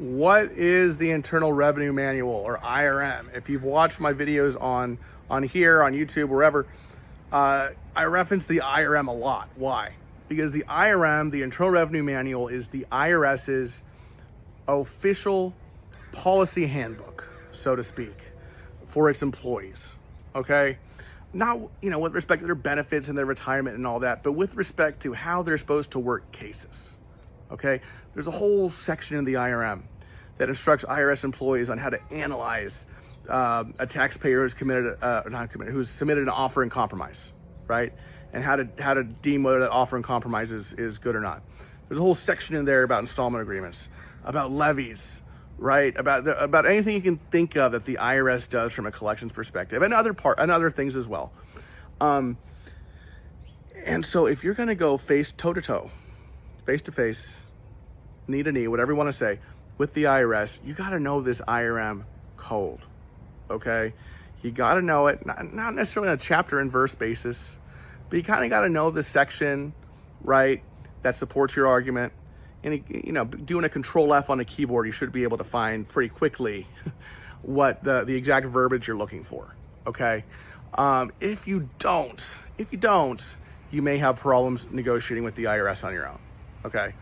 What is the Internal Revenue Manual, or IRM? If you've watched my videos on here, on YouTube, wherever, I reference the IRM a lot. Why? Because the IRM, the Internal Revenue Manual, is the IRS's official policy handbook, so to speak, for its employees, okay? Not, with respect to their benefits and their retirement and all that, but with respect to how they're supposed to work cases, okay? There's a whole section in the IRM that instructs IRS employees on how to analyze a taxpayer who's submitted an offer in compromise, right? And how to deem whether that offer in compromise is good or not. There's a whole section in there about installment agreements, about levies, right? About anything you can think of that the IRS does from a collections perspective, and other things as well. And so if you're going to go toe to toe, face to face, knee to knee, whatever you want to say, with the IRS, you got to know this IRM code, okay? You got to know it, not necessarily on a chapter and verse basis, but you kind of got to know the section, right, that supports your argument. And, doing a Control F on a keyboard, you should be able to find pretty quickly what the exact verbiage you're looking for, okay? If you don't, you may have problems negotiating with the IRS on your own, okay?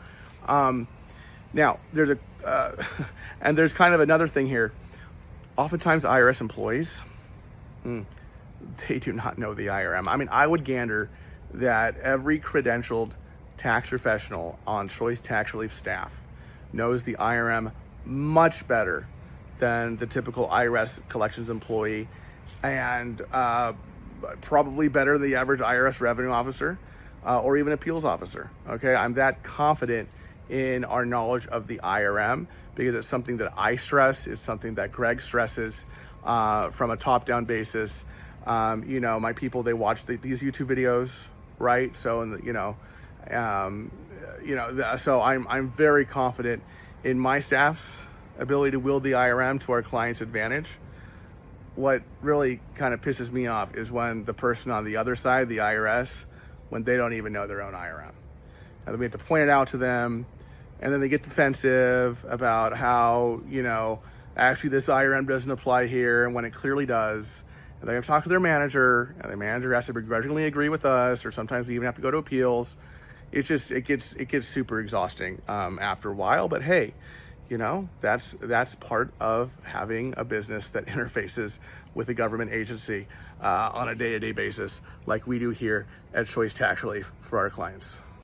Now, there's and there's kind of another thing here. Oftentimes, IRS employees, they do not know the IRM. I mean, I would gander that every credentialed tax professional on Choice Tax Relief staff knows the IRM much better than the typical IRS collections employee, and probably better than the average IRS revenue officer or even appeals officer, okay? I'm that confident in our knowledge of the IRM because it's something that I stress, it's something that Greg stresses from a top-down basis. My people, they watch these YouTube videos, right? So, so I'm very confident in my staff's ability to wield the IRM to our clients' advantage. What really kind of pisses me off is when the person on the other side, the IRS, when they don't even know their own IRM. And we have to point it out to them, and then they get defensive about how, actually this IRM doesn't apply here, and when it clearly does. And they have to talk to their manager, and the manager has to begrudgingly agree with us, or sometimes we even have to go to appeals. It gets super exhausting after a while, but hey, that's part of having a business that interfaces with a government agency on a day-to-day basis, like we do here at Choice Tax Relief for our clients.